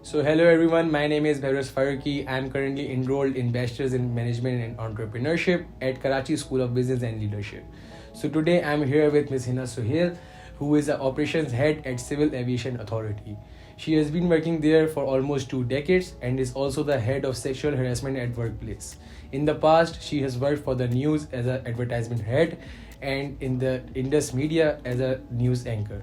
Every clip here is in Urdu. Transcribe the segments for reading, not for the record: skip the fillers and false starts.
So hello everyone, my name is Bhairas Faruqi. I am currently enrolled in Bachelor's in Management and Entrepreneurship at Karachi School of Business and Leadership. So today I am here with Ms. Hina Suhail, who is the Operations Head at Civil Aviation Authority. She has been working there for almost 2 decades and is also the head of sexual harassment at workplace. In the past, she has worked for the news as an advertisement head and in the Indus Media as a news anchor.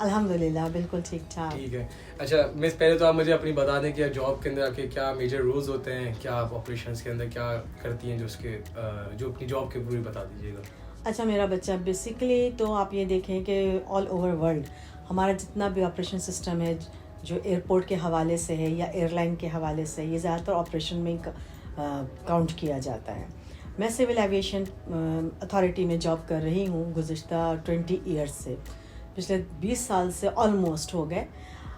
الحمدللہ بالکل ٹھیک ٹھاک. ٹھیک ہے. اچھا مس، پہلے تو آپ مجھے اپنی بتا دیں کہ جاب کے اندر آپ کے کیا میجر رولز ہوتے ہیں, کیا آپ آپریشنس کے اندر کیا کرتی ہیں, جو اپنی جاب کے پوری بتا دیجیے گا. اچھا میرا بچہ بیسکلی تو آپ یہ دیکھیں کہ آل اوور ورلڈ ہمارا جتنا بھی آپریشن سسٹم ہے جو ایئرپورٹ کے حوالے سے ہے یا ایئر لائن کے حوالے سے, یہ زیادہ تر آپریشن میں کاؤنٹ کیا جاتا ہے. میں سول ایویشن اتھارٹی میں جاب کر رہی ہوں گزشتہ 20 ایئرس سے, پچھلے 20 سال سے آلموسٹ ہو گئے.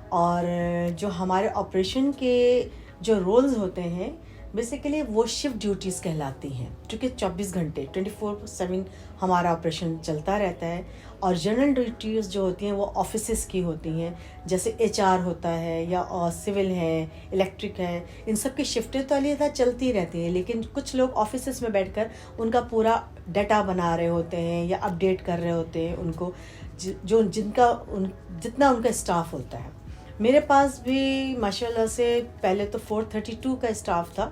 اور جو ہمارے آپریشن کے جو رولز ہوتے ہیں بیسیکلی وہ شفٹ ڈیوٹیز کہلاتی ہیں, چونکہ 24 گھنٹے 24/7 ہمارا آپریشن چلتا رہتا ہے. اور جنرل ڈیوٹیز جو ہوتی ہیں وہ آفیسز کی ہوتی ہیں, جیسے HR ہوتا ہے یا سول ہے, الیکٹرک ہے, ان سب کی شفٹیں تو علیحدہ چلتی رہتی ہیں, لیکن کچھ لوگ آفیسز میں بیٹھ کر ان کا پورا ڈیٹا بنا رہے ہوتے ہیں یا اپڈیٹ کر رہے ہوتے ہیں ان کو, جو جتنا ان کا اسٹاف ہوتا ہے. میرے پاس بھی ماشاء اللہ سے پہلے تو 432 کا اسٹاف تھا,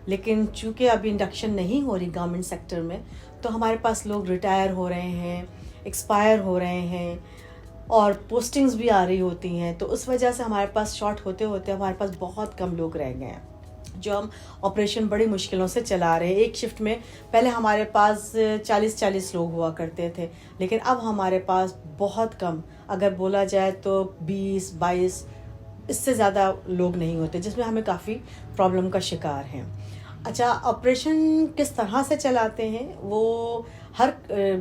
لیکن چونکہ ابھی انڈکشن نہیں ہو رہی گورنمنٹ سیکٹر میں, تو ہمارے پاس لوگ ریٹائر ہو رہے ہیں, ایکسپائر ہو رہے ہیں, اور پوسٹنگز بھی آ رہی ہوتی ہیں. تو اس وجہ سے ہمارے پاس شارٹ ہوتے ہوتے ہمارے پاس بہت کم لوگ رہ گئے ہیں, جو ہم آپریشن بڑی مشکلوں سے چلا رہے ہیں. ایک شفٹ میں پہلے ہمارے پاس 40 لوگ ہوا کرتے تھے, لیکن اب ہمارے پاس بہت کم, اگر بولا جائے تو 20-22 اس سے زیادہ لوگ نہیں ہوتے, جس میں ہمیں کافی پرابلم کا شکار ہیں. اچھا, آپریشن کس طرح سے چلاتے ہیں وہ ہر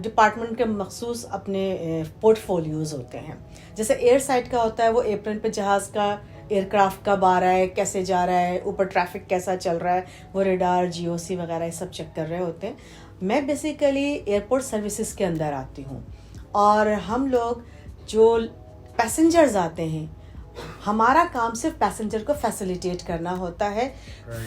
ڈپارٹمنٹ کے مخصوص اپنے پورٹ فولیوز ہوتے ہیں. جیسے ایئر سائڈ کا ہوتا ہے, وہ ایپرن پہ جہاز کا ایئر کرافٹ کب آ رہا ہے, کیسے جا رہا ہے, اوپر ٹریفک کیسا چل رہا ہے, وہ ریڈار GOC وغیرہ یہ سب چیک کر رہے ہوتے ہیں. میں بیسیکلی ایئرپورٹ سروسز کے اندر آتی ہوں, اور ہم لوگ جو پیسنجرز آتے ہیں, ہمارا کام صرف پیسنجر کو فیسیلیٹیٹ کرنا ہوتا ہے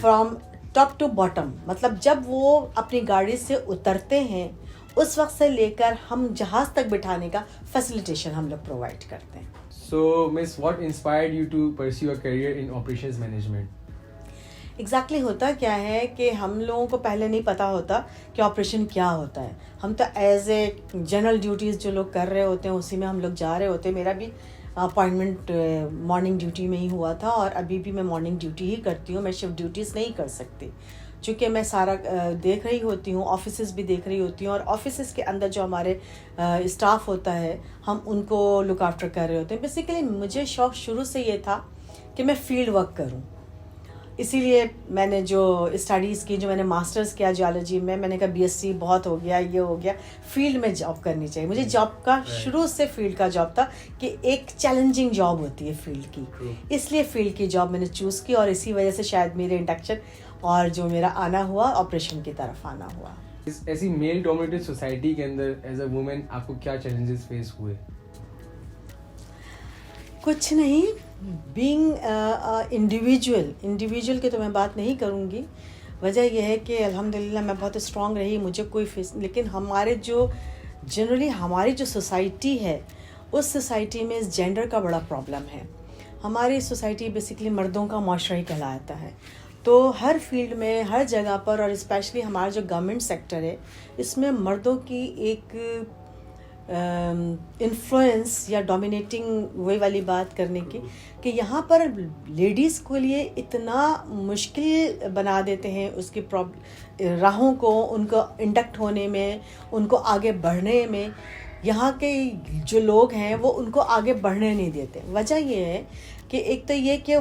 فرام ٹاپ ٹو باٹم. مطلب جب وہ اپنی گاڑی سے اترتے ہیں اس وقت سے لے کر ہم جہاز تک بٹھانے کا فیسیلیٹیشن ہم لوگ پرووائڈ کرتے ہیں. So Miss, what inspired you to pursue a career in operations management? Exactly ہوتا کیا ہے کہ ہم لوگوں کو پہلے نہیں پتہ ہوتا کہ آپریشن کیا ہوتا ہے. ہم تو ایز اے جنرل ڈیوٹیز جو لوگ کر رہے ہوتے ہیں اسی میں ہم لوگ جا رہے ہوتے ہیں. میرا بھی اپائنٹمنٹ مارننگ ڈیوٹی میں ہی ہوا تھا, اور ابھی بھی میں مارننگ ڈیوٹی ہی کرتی ہوں. میں شفٹ ڈیوٹیز نہیں کر سکتی, چونکہ میں سارا دیکھ رہی ہوتی ہوں, آفیسز بھی دیکھ رہی ہوتی ہوں, اور آفیسز کے اندر جو ہمارے اسٹاف ہوتا ہے ہم ان کو لک آفٹر کر رہے ہوتے ہیں. بیسیکلی مجھے شوق شروع سے یہ تھا کہ میں فیلڈ ورک کروں, اسی لیے میں نے جو اسٹڈیز کی, جو میں نے ماسٹرز کیا جیولوجی میں نے کہا BSc بہت ہو گیا, یہ ہو گیا, فیلڈ میں جاب کرنی چاہیے. مجھے جاب کا شروع سے فیلڈ کا جاب تھا کہ ایک چیلنجنگ جاب ہوتی ہے فیلڈ کی, اس لیے فیلڈ کی جاب میں نے چوز کی, اور اسی وجہ سے شاید میرے انڈکشن اور جو میرا آنا ہوا آپریشن کی طرف آنا ہوا. ایسی میل ڈومینیٹڈ سوسائٹی کے اندر ایز اے وومن آپ کو کیا چیلنجز فیس ہوئے؟ کچھ نہیں, بینگ انڈیویجول کی تو میں بات نہیں کروں گی. وجہ یہ ہے کہ الحمدللہ میں بہت اسٹرانگ رہی, مجھے کوئی لیکن ہمارے جو جنرلی ہماری جو سوسائٹی ہے اس سوسائٹی میں اس جینڈر کا بڑا پرابلم ہے. ہماری سوسائٹی بیسکلی مردوں کا معاشرہ ہی کہلاتا ہے, تو ہر فیلڈ میں ہر جگہ پر, اور اسپیشلی ہمارا جو گورنمنٹ سیکٹر ہے اس میں مردوں کی ایک انفلوئنس یا ڈومینیٹنگ وہی والی بات کرنے کی, کہ یہاں پر لیڈیز کو لیے اتنا مشکل بنا دیتے ہیں اس کی راہوں کو, ان کو انڈکٹ ہونے میں, ان کو آگے بڑھنے میں. یہاں کے جو لوگ ہیں وہ ان کو آگے بڑھنے نہیں دیتے. وجہ یہ ہے کہ ایک تو یہ کہ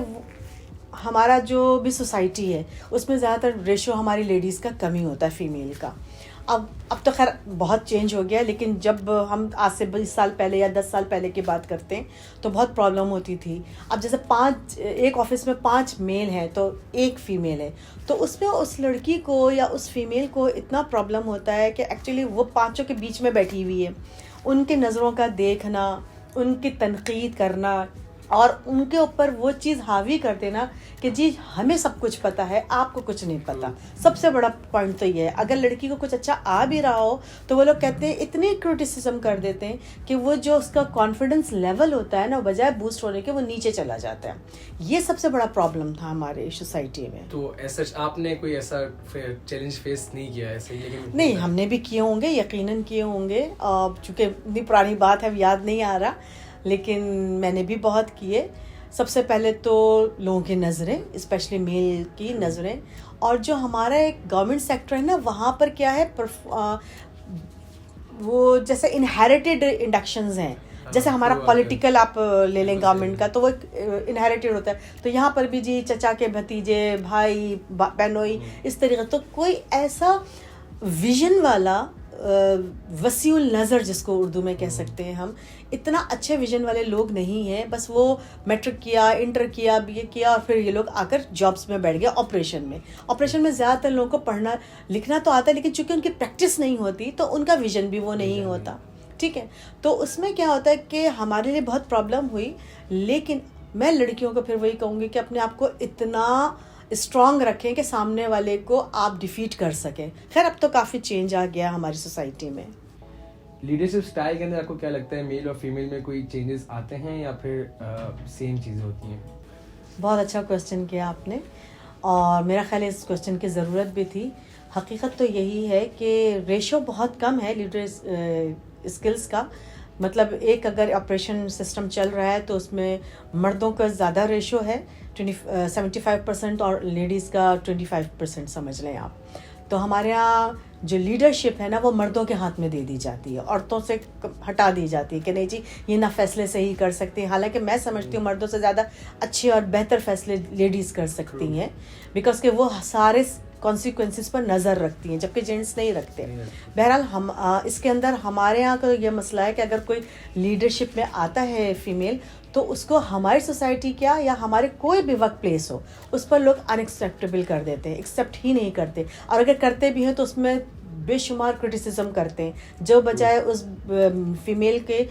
ہمارا جو بھی سوسائٹی ہے اس میں زیادہ تر ریشو ہماری لیڈیز کا کم ہی ہوتا ہے فیمیل کا. اب تو خیر بہت چینج ہو گیا, لیکن جب ہم آج سے 20 سال پہلے یا 10 سال پہلے کی بات کرتے ہیں تو بہت پرابلم ہوتی تھی. اب جیسے ایک آفس میں 5 میل ہیں تو 1 فیمیل ہے, تو اس میں اس لڑکی کو یا اس فیمیل کو اتنا پرابلم ہوتا ہے کہ ایکچولی وہ 5 کے بیچ میں بیٹھی ہوئی ہے, ان کے نظروں کا دیکھنا, ان کی تنقید کرنا, اور ان کے اوپر وہ چیز حاوی کر دینا کہ جی ہمیں سب کچھ پتہ ہے, آپ کو کچھ نہیں پتہ. سب سے بڑا پوائنٹ تو یہ ہے. اگر لڑکی کو کچھ اچھا آ بھی رہا ہو تو وہ لوگ کہتے ہیں, اتنی کرٹیسزم کر دیتے ہیں کہ وہ جو اس کا کانفیڈنس لیول ہوتا ہے نا, بجائے بوسٹ ہونے کے وہ نیچے چلا جاتا ہے. یہ سب سے بڑا پرابلم تھا ہمارے سوسائٹی میں. تو ایسا آپ نے کوئی ایسا چیلنج فیس نہیں کیا ایسے؟ لیکن نہیں, ہم نے بھی کیے ہوں گے, یقیناً کیے ہوں گے, چونکہ اتنی پرانی بات ہے یاد نہیں آ رہا, لیکن میں نے بھی بہت کیے. سب سے پہلے تو لوگوں کی نظریں, اسپیشلی میل کی نظریں, اور جو ہمارا ایک گورنمنٹ سیکٹر ہے نا, وہاں پر کیا ہے, وہ جیسے انہیریٹیڈ انڈکشنز ہیں. جیسے ہمارا پولیٹیکل آپ لے لیں گورنمنٹ کا, تو وہ انہیریٹیڈ ہوتا ہے. تو یہاں پر بھی جی چچا کے بھتیجے, بھائی بہنوئی, اس طریقے. تو کوئی ایسا ویژن والا, وسیع النظر جس کو اردو میں کہہ سکتے ہیں ہم, اتنا اچھے ویژن والے لوگ نہیں ہیں. بس وہ میٹرک کیا, انٹر کیا, بی اے کیا, اور پھر یہ لوگ آ کر جابس میں بیٹھ گئے. آپریشن میں زیادہ تر لوگوں کو پڑھنا لکھنا تو آتا ہے, لیکن چونکہ ان کی پریکٹس نہیں ہوتی تو ان کا ویژن بھی وہ نہیں ہوتا. ٹھیک ہے, تو اس میں کیا ہوتا ہے کہ ہمارے لیے بہت پرابلم ہوئی. لیکن میں لڑکیوں کو پھر وہی کہوں گی کہ اپنے آپ کو اتنا اسٹرانگ رکھیں کہ سامنے والے کو آپ ڈیفیٹ کر سکیں. خیر اب تو کافی چینج آ گیا ہماری سوسائٹی میں. لیڈرشپ اسٹائل کے اندر آپ کو کیا لگتا ہے, میل اور فیمیل میں کوئی چینجز آتے ہیں یا پھر سیم چیزیں ہوتی ہیں؟ بہت اچھا کویسچن کیا آپ نے, اور میرا خیال ہے اس کویسچن کی ضرورت بھی تھی. حقیقت تو یہی ہے کہ ریشو بہت کم ہے لیڈر اسکلس کا. مطلب ایک اگر آپریشن سسٹم چل رہا ہے تو اس میں مردوں کا زیادہ ریشو ہے 75%, اور لیڈیز کا 25% سمجھ لیں آپ. تو ہمارے یہاں جو لیڈرشپ ہے نا, وہ مردوں کے ہاتھ میں دے دی جاتی ہے, عورتوں سے ہٹا دی جاتی ہے کہ نہیں جی یہ نہ فیصلے صحیح کر سکتی ہیں. حالانکہ میں سمجھتی ہوں مردوں سے زیادہ اچھے اور بہتر فیصلے لیڈیز کر سکتی ہیں, بیکاز کہ وہ سارے کانسیکوینسز پر نظر رکھتی ہیں, جبکہ جینٹس نہیں رکھتے. بہرحال ہم اس کے اندر ہمارے یہاں کا یہ مسئلہ ہے کہ اگر کوئی لیڈرشپ میں آتا ہے فیمیل, تو اس کو ہماری سوسائٹی کیا یا ہمارے کوئی بھی ورک پلیس ہو, اس پر لوگ انیکسیپٹیبل کر دیتے ہیں, ایکسیپٹ ہی نہیں کرتے. اور اگر کرتے بھی ہیں تو اس میں بے شمار کرٹیسزم کرتے ہیں, جو بجائے اس فیمیل کے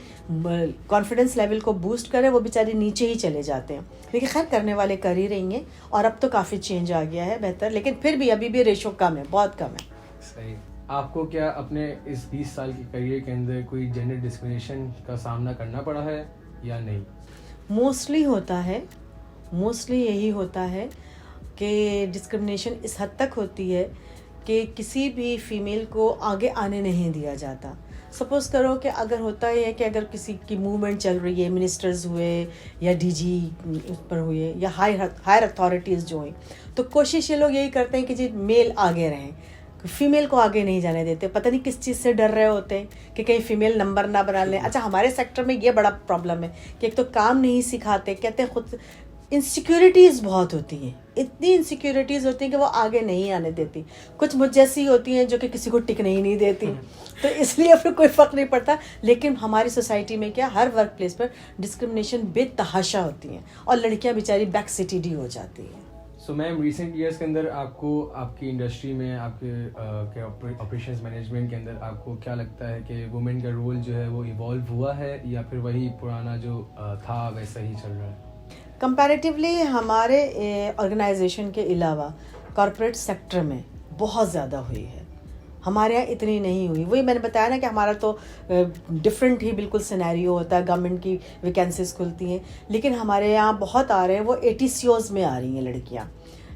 کانفیڈنس لیول کو بوسٹ کرے وہ بیچاری نیچے ہی چلے جاتے ہیں. لیکن خیر کرنے والے کر ہی رہی ہیں, اور اب تو کافی چینج آ گیا ہے بہتر, لیکن پھر بھی ابھی بھی ریشو کم ہے, بہت کم ہے. صحیح. آپ کو کیا اپنے اس 20 سال کی کیریئر کے اندر کوئی جینڈر ڈسکریمنیشن کا سامنا کرنا پڑا ہے یا نہیں؟ موسٹلی ہوتا ہے, موسٹلی یہی ہوتا ہے کہ ڈسکرمنیشن اس حد تک ہوتی ہے کہ کسی بھی فیمیل کو آگے آنے نہیں دیا جاتا. سپوز کرو کہ اگر ہوتا ہے کہ اگر کسی کی موومنٹ چل رہی ہے, منسٹرز ہوئے یا ڈی جی اس پر ہوئے یا ہائر اتھارٹیز جو ہوئیں, تو کوشش یہ لوگ یہی کرتے ہیں کہ جی میل آگے رہیں, فیمیل کو آگے نہیں جانے دیتے. پتہ نہیں کس چیز سے ڈر رہے ہوتے ہیں کہ کہیں فیمیل نمبر نہ بنا لیں. اچھا ہمارے سیکٹر میں یہ بڑا پرابلم ہے کہ ایک تو کام نہیں سکھاتے, کہتے ہیں خود انسیکیورٹیز بہت ہوتی ہیں, اتنی انسیکیورٹیز ہوتی ہیں کہ وہ آگے نہیں آنے دیتی. کچھ مجھ جیسی ہوتی ہیں جو کہ کسی کو ٹکنے ہی نہیں دیتی, تو اس لیے پھر کوئی فرق نہیں پڑتا. لیکن ہماری سوسائٹی میں کیا, ہر ورک پلیس پر ڈسکرمنیشن بے تحاشا ہوتی ہیں, اور لڑکیاں بیچاری بیک سٹیڈی ہو جاتی ہیں. سو میم ریسنٹ ایئرس کے اندر آپ کو آپ کی انڈسٹری میں آپ کے آپریشنز مینجمنٹ کے اندر آپ کو کیا لگتا ہے کہ وومن کا رول جو ہے وہ ایوالو ہوا ہے یا پھر وہی پرانا جو تھا ویسا ہی چل رہا ہے؟ کمپیریٹیولی ہمارے آرگنائزیشن کے علاوہ کارپوریٹ سیکٹر میں بہت زیادہ ہوئی ہے, ہمارے یہاں اتنی نہیں ہوئی. وہی میں نے بتایا نا کہ ہمارا تو ڈفرینٹ ہی بالکل سینیریو ہوتا ہے, گورنمنٹ کی ویکینسیز کھلتی ہیں, لیکن ہمارے یہاں بہت آ رہے ہیں. وہ ATCOs میں آ رہی ہیں لڑکیاں,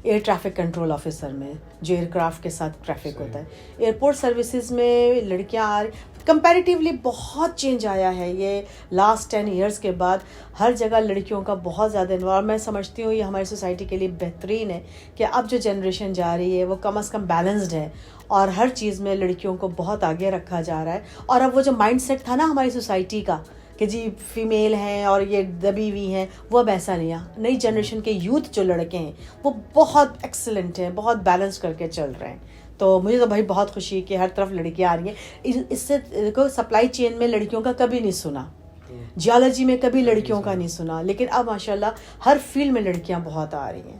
ایئر ٹریفک کنٹرول آفیسر میں, جو ایئر کرافٹ کے ساتھ ٹریفک ہوتا ہے. ایئرپورٹ سروسز میں لڑکیاں آ رہی. کمپیریٹیولی بہت چینج آیا ہے یہ لاسٹ 10 ایئرس کے بعد. ہر جگہ لڑکیوں کا بہت زیادہ انوالو. میں سمجھتی ہوں یہ ہماری سوسائٹی کے لیے بہترین ہے کہ اب جو جنریشن جا رہی ہے وہ کم از کم بیلنسڈ ہے, اور ہر چیز میں لڑکیوں کو بہت آگے رکھا جا رہا ہے. اور اب وہ جو مائنڈ سیٹ تھا نا ہماری سوسائٹی کا کہ جی فیمیل ہیں اور یہ دبی ہوئی ہیں, وہ اب ایسا نہیں ہے. نئی جنریشن کے یوتھ جو لڑکے ہیں وہ بہت ایکسلنٹ ہیں, بہت بیلنس کر کے چل رہے ہیں. تو مجھے تو بھائی بہت خوشی ہے کہ ہر طرف لڑکیاں آ رہی ہیں. اس سے دیکھو سپلائی چین میں لڑکیوں کا کبھی نہیں سنا, جیولوجی میں کبھی لڑکیوں کا نہیں سنا, لیکن اب ماشاءاللہ ہر فیلڈ میں لڑکیاں بہت آ رہی ہیں.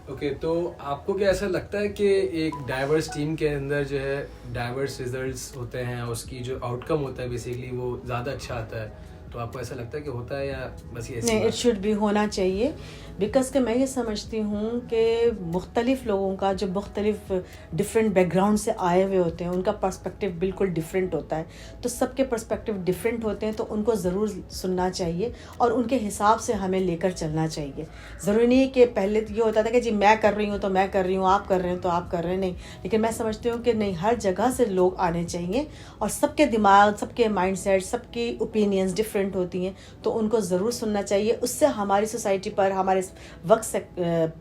اوکے, تو آپ کو کیا ایسا لگتا ہے کہ ایک ڈائیورس ٹیم کے اندر جو ہے ڈائیورس ریزلٹس ہوتے ہیں, اس کی جو آؤٹ کم ہوتا ہے بیسیکلی وہ زیادہ اچھا آتا ہے, تو آپ کو ایسا لگتا ہے کہ ہوتا ہے یا بس یہ نہیں, اٹ شوڈ بی ہونا چاہیے, بیکاز کہ میں یہ سمجھتی ہوں کہ مختلف لوگوں کا جو مختلف ڈفرینٹ بیک گراؤنڈ سے آئے ہوئے ہوتے ہیں ان کا پرسپیکٹیو بالکل ڈفرینٹ ہوتا ہے, تو سب کے پرسپیکٹیو ڈفرینٹ ہوتے ہیں, تو ان کو ضرور سننا چاہیے اور ان کے حساب سے ہمیں لے کر چلنا چاہیے. ضروری نہیں کہ پہلے یہ ہوتا تھا کہ جی میں کر رہی ہوں تو میں کر رہی ہوں, آپ کر رہے ہیں تو آپ کر رہے ہیں, نہیں, لیکن میں سمجھتی ہوں کہ نہیں, ہر جگہ سے لوگ آنے چاہیے اور سب کے دماغ, سب کے مائنڈ سیٹ, سب کی اوپینینز ڈفرینٹ ہوتی ہیں, تو ان کو ضرور سننا چاہیے. اس سے ہماری سوسائٹی پر, ہمارے وقت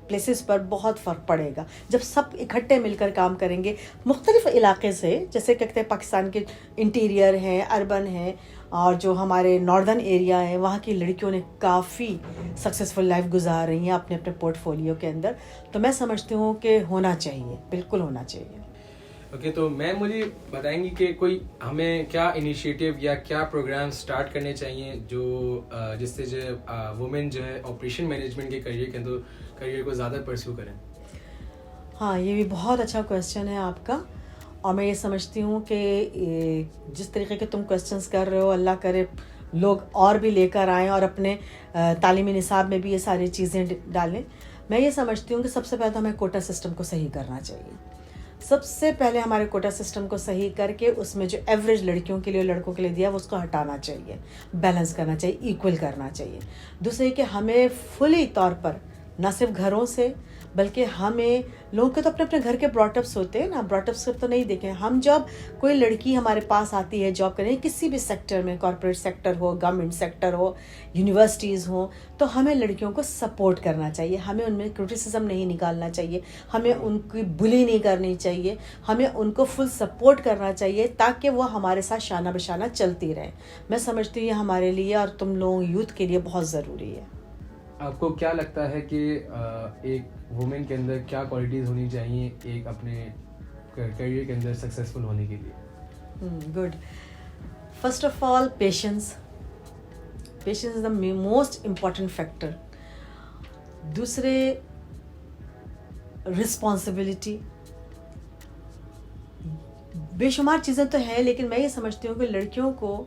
پلیسز پر بہت فرق پڑے گا. جب سب اکٹھے مل کر کام کریں گے مختلف علاقے سے, جیسے کہتے ہیں پاکستان کے انٹیریئر ہیں, اربن ہیں, اور جو ہمارے ناردرن ایریا ہے وہاں کی لڑکیوں نے کافی سکسیزفل لائف گزار رہی ہیں اپنے اپنے پورٹ فولیو کے اندر, تو میں سمجھتی ہوں کہ ہونا چاہیے, بالکل ہونا چاہیے. اوکے, تو میم مجھے بتائیں گی کہ کوئی ہمیں کیا انیشیٹو یا کیا پروگرام اسٹارٹ کرنے چاہیے جو جس سے جو وومن جو ہے آپریشن مینجمنٹ کے کریئر کے اندر کریئر کو زیادہ پرسیو کریں؟ ہاں, یہ بھی بہت اچھا کویسچن ہے آپ کا, اور میں یہ سمجھتی ہوں کہ جس طریقے کے تم کویسچنس کر رہے ہو, اللہ کرے لوگ اور بھی لے کر آئیں اور اپنے تعلیمی نصاب میں بھی یہ ساری چیزیں ڈالیں. میں یہ سمجھتی ہوں کہ سب سے پہلے تو ہمیں کوٹا سسٹم کو صحیح کرنا چاہیے. سب سے پہلے ہمارے کوٹا سسٹم کو صحیح کر کے اس میں جو ایوریج لڑکیوں کے لیے اور لڑکوں کے لیے دیا وہ اس کو ہٹانا چاہیے, بیلنس کرنا چاہیے, ایکول کرنا چاہیے. دوسرے کہ ہمیں فلی طور پر نہ صرف گھروں سے بلکہ ہمیں لوگوں کے تو اپنے اپنے گھر کے براٹ اپس ہوتے ہیں نا, براٹ اپس تو نہیں دیکھیں. ہم جب کوئی لڑکی ہمارے پاس آتی ہے جاب کرنے, کسی بھی سیکٹر میں, کارپوریٹ سیکٹر ہو, گورنمنٹ سیکٹر ہو, یونیورسٹیز ہوں, تو ہمیں لڑکیوں کو سپورٹ کرنا چاہیے. ہمیں ان میں کرٹیسزم نہیں نکالنا چاہیے, ہمیں ان کی بلی نہیں کرنی چاہیے, ہمیں ان کو فل سپورٹ کرنا چاہیے تاکہ وہ ہمارے ساتھ شانہ بشانہ چلتی رہیں. میں سمجھتی ہوں یہ ہمارے لیے اور تم لوگوں یوتھ کے لیے بہت ضروری ہے. آپ کو کیا لگتا ہے کہ ایک وومن کے اندر کیا کوالٹیز ہونی چاہیے ایک اپنے کیریئر کے اندر سکسیزفل ہونے کے لیے؟ Good. First of all patience is the most important factor. دوسرے رسپانسبلٹی, بے شمار چیزیں تو ہیں, لیکن میں یہ سمجھتی ہوں کہ لڑکیوں کو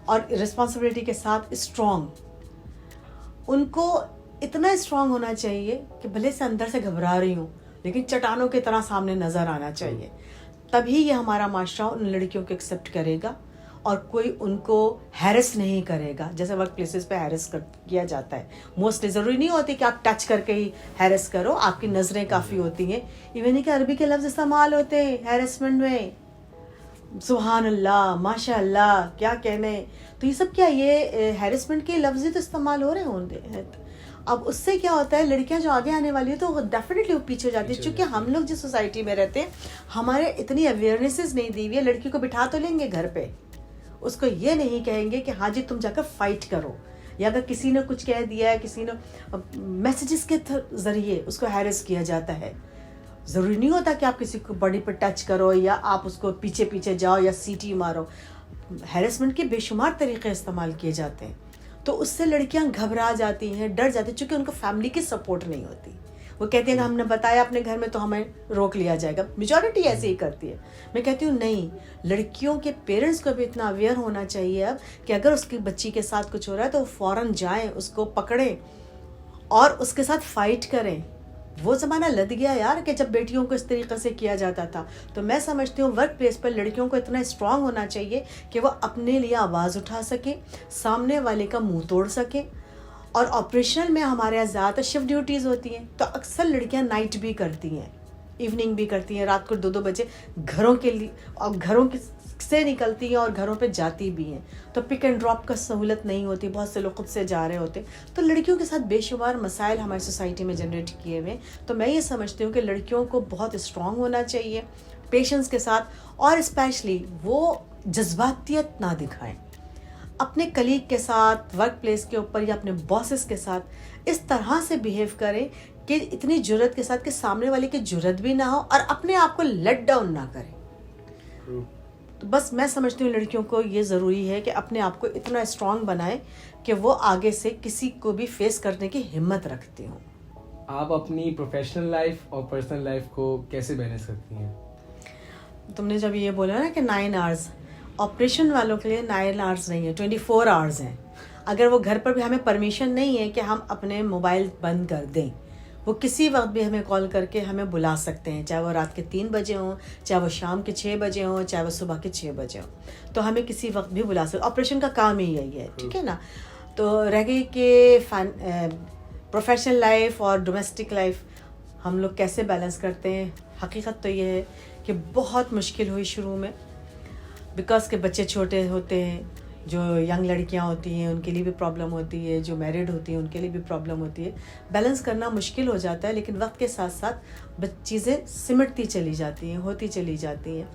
اور رسپانسبلٹی کے ساتھ اسٹرانگ, ان کو اتنا اسٹرانگ ہونا چاہیے کہ بھلے سے اندر سے گھبرا رہی ہوں لیکن چٹانوں کی طرح سامنے نظر آنا چاہیے. تبھی یہ ہمارا معاشرہ ان لڑکیوں کو ایکسیپٹ کرے گا اور کوئی ان کو ہیرس نہیں کرے گا جیسے ورک پلیسز پہ ہیرس کیا جاتا ہے. موسٹلی ضروری نہیں ہوتی کہ آپ ٹچ کر کے ہی ہیرس کرو, آپ کی نظریں کافی ہوتی ہیں. ایون کہ عربی کے لفظ استعمال ہوتے ہیں ہیرسمنٹ میں, سبحان اللہ, ماشاء اللہ, کیا کہنے. تو یہ سب کیا, یہ ہیرسمنٹ کے لفظ تو استعمال ہو رہے ہوں. اب اس سے کیا ہوتا ہے, لڑکیاں جو آگے آنے والی ہیں تو ڈیفینیٹلی وہ پیچھے ہو جاتی ہے, چونکہ ہم لوگ جس سوسائٹی میں رہتے ہیں ہمارے اتنی اویئرنیسز نہیں دی ہوئی ہے. لڑکی کو بٹھا تو لیں گے گھر پہ, اس کو یہ نہیں کہیں گے کہ ہاں جی تم جا کر فائٹ کرو, یا اگر کسی نے کچھ کہہ دیا ہے, کسی نے میسیجز کے ذریعے اس کو ہیرس کیا جاتا ہے. ضروری نہیں ہوتا کہ آپ کسی کو باڈی پہ ٹچ کرو یا آپ اس کو پیچھے پیچھے جاؤ یا سیٹی مارو. ہیرسمنٹ کے بے شمار طریقے استعمال کیے جاتے ہیں, تو اس سے لڑکیاں گھبرا جاتی ہیں, ڈر جاتی ہیں, چونکہ ان کو فیملی کی سپورٹ نہیں ہوتی. وہ کہتے ہیں کہ ہم نے بتایا اپنے گھر میں تو ہمیں روک لیا جائے گا. میجورٹی ایسے ہی کرتی ہے. میں کہتی ہوں نہیں, لڑکیوں کے پیرنٹس کو بھی اتنا اویئر ہونا چاہیے اب کہ اگر اس کی بچی کے ساتھ کچھ ہو رہا ہے تو فوراً جائیں, اس کو پکڑیں اور اس کے ساتھ فائٹ کریں. وہ زمانہ لد گیا یار کہ جب بیٹیوں کو اس طریقے سے کیا جاتا تھا. تو میں سمجھتی ہوں ورک پلیس پر لڑکیوں کو اتنا اسٹرانگ ہونا چاہیے کہ وہ اپنے لیے آواز اٹھا سکیں, سامنے والے کا منہ توڑ سکیں. اور آپریشنل میں ہمارے یہاں زیادہ شفٹ ڈیوٹیز ہوتی ہیں, تو اکثر لڑکیاں نائٹ بھی کرتی ہیں, ایوننگ بھی کرتی ہیں, رات کو 2 بجے گھروں کے لیے اور گھروں سے نکلتی ہیں اور گھروں پہ جاتی بھی ہیں. تو پک اینڈ ڈراپ کا سہولت نہیں ہوتی, بہت سے لوگ خود سے جا رہے ہوتے. تو لڑکیوں کے ساتھ بے شمار مسائل ہماری سوسائٹی میں جنریٹ کیے ہوئے. تو میں یہ سمجھتی ہوں کہ لڑکیوں کو بہت اسٹرانگ ہونا چاہیے پیشنس کے ساتھ, اور اسپیشلی وہ جذباتیت نہ دکھائیں. اپنے کلیگ کے ساتھ ورک پلیس کے اوپر یا اپنے باسز کے ساتھ اس طرح سے بیہیو کریں کہ اتنی جرت کے ساتھ کہ سامنے والے کی جرت بھی نہ ہو اور اپنے آپ کو لیٹ ڈاؤن نہ کریں. تو بس میں سمجھتی ہوں لڑکیوں کو یہ ضروری ہے کہ اپنے آپ کو اتنا اسٹرانگ بنائیں کہ وہ آگے سے کسی کو بھی فیس کرنے کی ہمت رکھتی ہوں. آپ اپنی پروفیشنل لائف اور پرسنل لائف کو کیسے بیلنس کرتی ہیں؟ تم نے جب یہ بولا نا کہ 9 hours, آپریشن والوں کے لیے 9 hours نہیں ہے, 24 hours ہیں. اگر وہ گھر پر بھی ہمیں پرمیشن نہیں ہے کہ ہم اپنے موبائل بند کر دیں. وہ کسی وقت بھی ہمیں کال کر کے ہمیں بلا سکتے ہیں, چاہے وہ رات کے 3 بجے ہوں, چاہے وہ شام کے 6 بجے ہوں, چاہے وہ صبح کے 6 بجے ہوں, تو ہمیں کسی وقت بھی بلا سکتے. آپریشن کا کام ہی یہی ہے, ٹھیک ہے نا. تو رہ گئی کہ پروفیشنل لائف اور ڈومیسٹک لائف ہم لوگ کیسے بیلنس کرتے ہیں. حقیقت تو یہ ہے کہ بہت مشکل ہوئی شروع میں, بیکاز کہ بچے چھوٹے ہوتے ہیں, جو ینگ لڑکیاں ہوتی ہیں ان کے لیے بھی پرابلم ہوتی ہے, جو میرڈ ہوتی ہیں ان کے لیے بھی پرابلم ہوتی ہے. بیلنس کرنا مشکل ہو جاتا ہے, لیکن وقت کے ساتھ ساتھ چیزیں سمٹتی چلی جاتی ہیں, ہوتی چلی جاتی ہیں.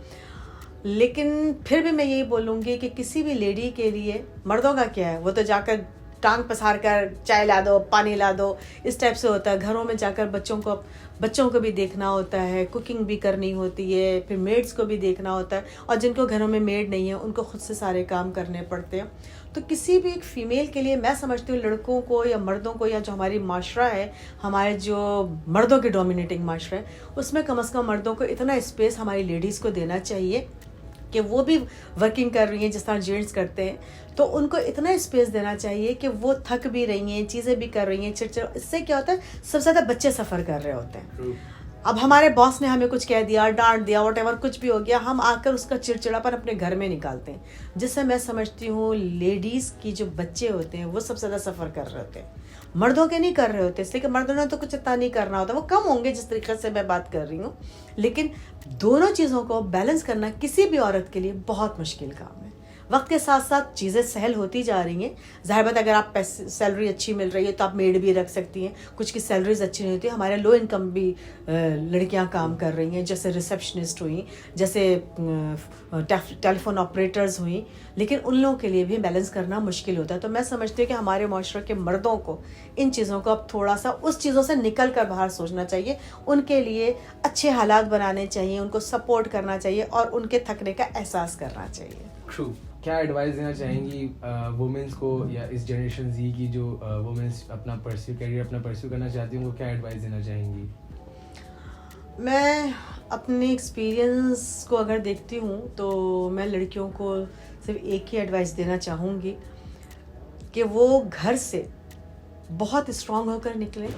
لیکن پھر بھی میں یہی بولوں گی کہ کسی بھی لیڈی کے لیے, مردوں کا کیا ہے, وہ تو جا کر ٹانگ پسار کر چائے لا دو, پانی لا دو, اس ٹائپ سے ہوتا ہے. گھروں میں جا کر بچوں کو بھی دیکھنا ہوتا ہے, کوکنگ بھی کرنی ہوتی ہے, پھر میڈس کو بھی دیکھنا ہوتا ہے, اور جن کو گھروں میں میڈ نہیں ہے ان کو خود سے سارے کام کرنے پڑتے ہیں. تو کسی بھی ایک فیمیل کے لیے میں سمجھتی ہوں, لڑکوں کو یا مردوں کو, یا جو ہماری معاشرہ ہے, ہمارے جو مردوں کے ڈومینیٹنگ معاشرہ ہے, اس میں کم از کم مردوں کو اتنا اسپیس ہماری لیڈیز کو دینا چاہیے کہ وہ بھی ورکنگ کر رہی ہیں جس طرح جینٹس کرتے ہیں, تو ان کو اتنا اسپیس دینا چاہیے کہ وہ تھک بھی رہی ہیں, چیزیں بھی کر رہی ہیں, چڑچڑ. اس سے کیا ہوتا ہے, سب سے زیادہ بچے سفر کر رہے ہوتے ہیں. اب ہمارے باس نے ہمیں کچھ کہہ دیا, ڈانٹ دیا, واٹ ایور کچھ بھی ہو گیا, ہم آ کر اس کا چڑچڑاپن اپنے گھر میں نکالتے ہیں, جس سے میں سمجھتی ہوں لیڈیز کی جو بچے ہوتے ہیں وہ سب سے زیادہ سفر کر رہے ہوتے ہیں, مردوں کے نہیں کر رہے ہوتے. اس لیے کہ مردوں نے تو کچھ اتنا نہیں کرنا ہوتا, وہ کم ہوں گے جس طریقے سے میں بات کر رہی ہوں, لیکن دونوں چیزوں کو بیلنس کرنا کسی بھی عورت کے لیے بہت مشکل کام ہے. وقت کے ساتھ ساتھ چیزیں سہل ہوتی جا رہی ہیں. ظاہر بات اگر آپ سیلری اچھی مل رہی ہے تو آپ میڈ بھی رکھ سکتی ہیں, کچھ کی سیلریز اچھی نہیں ہوتی. ہمارے لو انکم بھی لڑکیاں کام کر رہی ہیں, جیسے ریسیپشنسٹ ہوئیں, جیسے ٹیلی فون آپریٹرز ہوئیں, لیکن ان لوگوں کے لیے بھی بیلنس کرنا مشکل ہوتا ہے. تو میں سمجھتی ہوں کہ ہمارے معاشرے کے مردوں کو ان چیزوں کو اب تھوڑا سا اس چیزوں سے نکل کر باہر سوچنا چاہیے, ان کے لیے اچھے حالات بنانے چاہیے, ان کو سپورٹ کرنا چاہیے, اور ان کے تھکنے کا احساس کرنا چاہیے. ٹرو. کیا ایڈوائس دینا چاہیں گی وومنس کو, یا اس جنریشن زی کی جو وومنس اپنا کیریئر اپنا پرسیو کرنا چاہتی ہیں, ان کو کیا ایڈوائس دینا چاہیں گی؟ میں اپنے ایکسپیرئنس کو اگر دیکھتی ہوں تو میں لڑکیوں کو صرف ایک ہی ایڈوائس دینا چاہوں گی کہ وہ گھر سے بہت اسٹرانگ ہو کر نکلیں.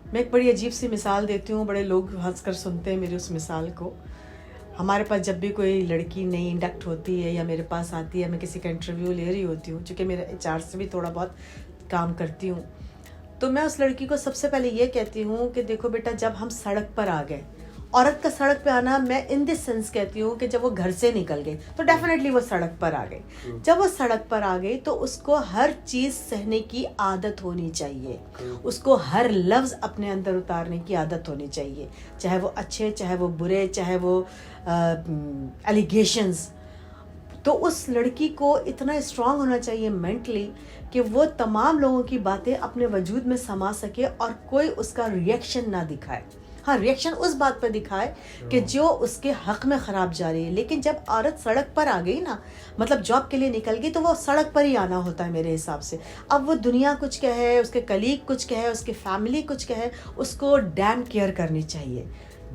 میں ایک بڑی عجیب سی مثال دیتی ہوں, بڑے لوگ ہنس کر سنتے ہیں میری اس مثال کو. ہمارے پاس جب بھی کوئی لڑکی نئی انڈکٹ ہوتی ہے یا میرے پاس آتی ہے, میں کسی کا انٹرویو لے رہی ہوتی ہوں, چونکہ میرے HR سے بھی تھوڑا بہت کام کرتی ہوں, تو میں اس لڑکی کو سب سے پہلے یہ کہتی ہوں کہ دیکھو بیٹا, جب ہم سڑک پر آ گئے, عورت کا سڑک پہ آنا میں ان دس سینس کہتی ہوں کہ جب وہ گھر سے نکل گئی تو ڈیفینیٹلی وہ سڑک پر آ گئی. جب وہ سڑک پر آ گئی تو اس کو ہر چیز سہنے کی عادت ہونی چاہیے, اس کو ہر لفظ اپنے اندر اتارنے کی عادت ہونی چاہیے, چاہے وہ اچھے, چاہے وہ برے, چاہے وہ ایلیگیشنز. تو اس لڑکی کو اتنا اسٹرانگ ہونا چاہیے مینٹلی کہ وہ تمام لوگوں کی باتیں اپنے وجود میں سما سکے اور کوئی اس کا ریئیکشن نہ دکھائے. ہاں, ریئیکشن اس بات پہ دکھائے کہ جو اس کے حق میں خراب جا رہی ہے. لیکن جب عورت سڑک پر آ گئی نا, مطلب جاب کے لیے نکل گئی, تو وہ سڑک پر ہی آنا ہوتا ہے میرے حساب سے. اب وہ دنیا کچھ کہے, اس کے کلیگ کچھ کہے, اس کی فیملی کچھ کہے, اس کو ڈیم کیئر کرنی چاہیے.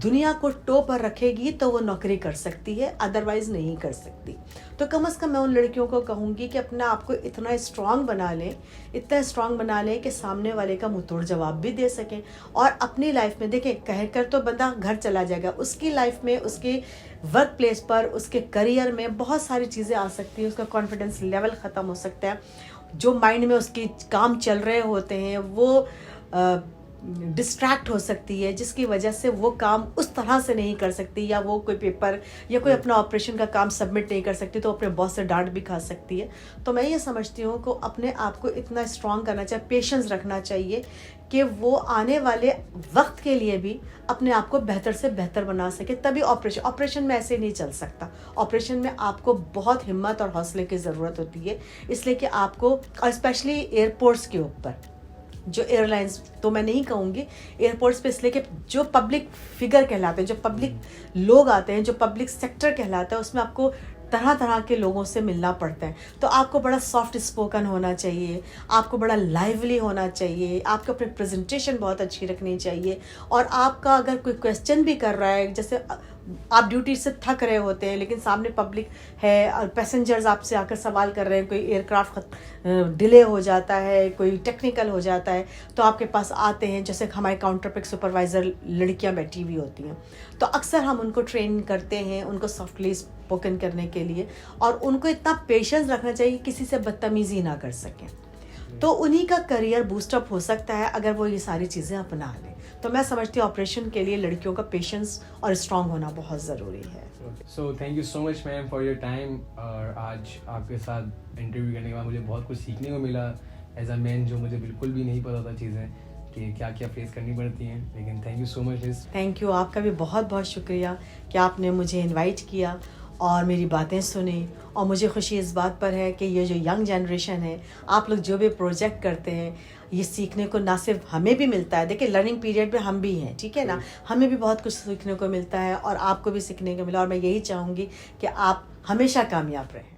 دنیا کو ٹو پر رکھے گی تو وہ نوکری کر سکتی ہے, ادروائز نہیں کر سکتی. تو کم از کم میں ان لڑکیوں کو kہوں گی کہ اپنا آپ کو اتنا اسٹرانگ بنا لیں, اتنا اسٹرانگ بنا لیں کہ سامنے والے کا منہ توڑ جواب بھی دے سکیں. اور اپنی لائف میں دیکھیں, کہہ کر تو بندہ گھر چلا جائے گا, اس کی لائف میں, اس کے ورک پلیس پر, اس کے کریئر میں بہت ساری چیزیں آ سکتی ہیں. اس کا کانفیڈنس لیول ختم ہو سکتا ہے. جو مائنڈ میں اس کی کام چل رہے ہوتے ہیں وہ ڈسٹریکٹ ہو سکتی ہے, جس کی وجہ سے وہ کام اس طرح سے نہیں کر سکتی, یا وہ کوئی پیپر یا کوئی اپنا آپریشن کا کام سبمٹ نہیں کر سکتی, تو اپنے باس سے ڈانٹ بھی کھا سکتی ہے. تو میں یہ سمجھتی ہوں کہ اپنے آپ کو اتنا اسٹرانگ کرنا چاہیے, پیشنس رکھنا چاہیے کہ وہ آنے والے وقت کے لیے بھی اپنے آپ کو بہتر سے بہتر بنا سکے. تبھی آپریشن میں ایسے نہیں چل سکتا. آپریشن میں آپ کو بہت ہمت اور حوصلے کی ضرورت ہوتی ہے, اس لیے کہ آپ کو, اور اسپیشلی ایئرپورٹس کے اوپر, جو ایئر لائنس تو میں نہیں کہوں گی, ایئرپورٹس پہ, اس لیے کہ جو پبلک فگر کہلاتے ہیں, جو پبلک لوگ آتے ہیں, جو پبلک سیکٹر کہلاتا ہے, اس میں آپ کو طرح طرح کے لوگوں سے ملنا پڑتا ہے. تو آپ کو بڑا سافٹ اسپوکن ہونا چاہیے, آپ کو بڑا لائیولی ہونا چاہیے, آپ کو اپنی پریزنٹیشن بہت اچھی رکھنی چاہیے, اور آپ کا اگر کوئی کویسچن بھی کر رہا ہے, جیسے آپ ڈیوٹی سے تھک رہے ہوتے ہیں لیکن سامنے پبلک ہے اور پیسنجرز آپ سے آ کر سوال کر رہے ہیں, کوئی ایئر کرافٹ ڈیلے ہو جاتا ہے, کوئی ٹیکنیکل ہو جاتا ہے, تو آپ کے پاس آتے ہیں. جیسے ہمارے کاؤنٹر پہ سپروائزر لڑکیاں بیٹھی ہوئی ہوتی ہیں, تو اکثر ہم ان کو ٹرین کرتے ہیں ان کو سافٹلی اسپوکن کرنے کے لیے, اور ان کو اتنا پیشنس رکھنا چاہیے کسی سے بدتمیزی نہ کر سکیں. تو انہی کا کریئر بوسٹ اپ ہو سکتا ہے اگر وہ یہ ساری چیزیں اپنا لیں. تو میں سمجھتی ہوں آپریشن کے لیے لڑکیوں کا پیشنس اور اسٹرانگ ہونا بہت ضروری ہے. So thank you so much ma'am for your time. اور آج آپ کے ساتھ انٹرویو کرنے کے بعد مجھے بہت کچھ سیکھنے کو ملا ایز اے مین, جو مجھے بالکل بھی نہیں پتا تھا چیزیں کہ کیا کیا فیس کرنی پڑتی ہیں. لیکن thank you so much. Thank you, آپ کا بھی بہت بہت شکریہ کہ آپ نے مجھے انوائٹ کیا اور میری باتیں سنی. اور مجھے خوشی اس بات پر ہے کہ یہ جو ینگ جنریشن ہے, آپ لوگ جو بھی پروجیکٹ کرتے ہیں, یہ سیکھنے کو نہ صرف ہمیں بھی ملتا ہے, دیکھیں لرننگ پیریڈ میں ہم بھی ہیں, ٹھیک ہے نا, ہمیں بھی بہت کچھ سیکھنے کو ملتا ہے اور آپ کو بھی سیکھنے کو ملا, اور میں یہی چاہوں گی کہ آپ ہمیشہ کامیاب رہیں.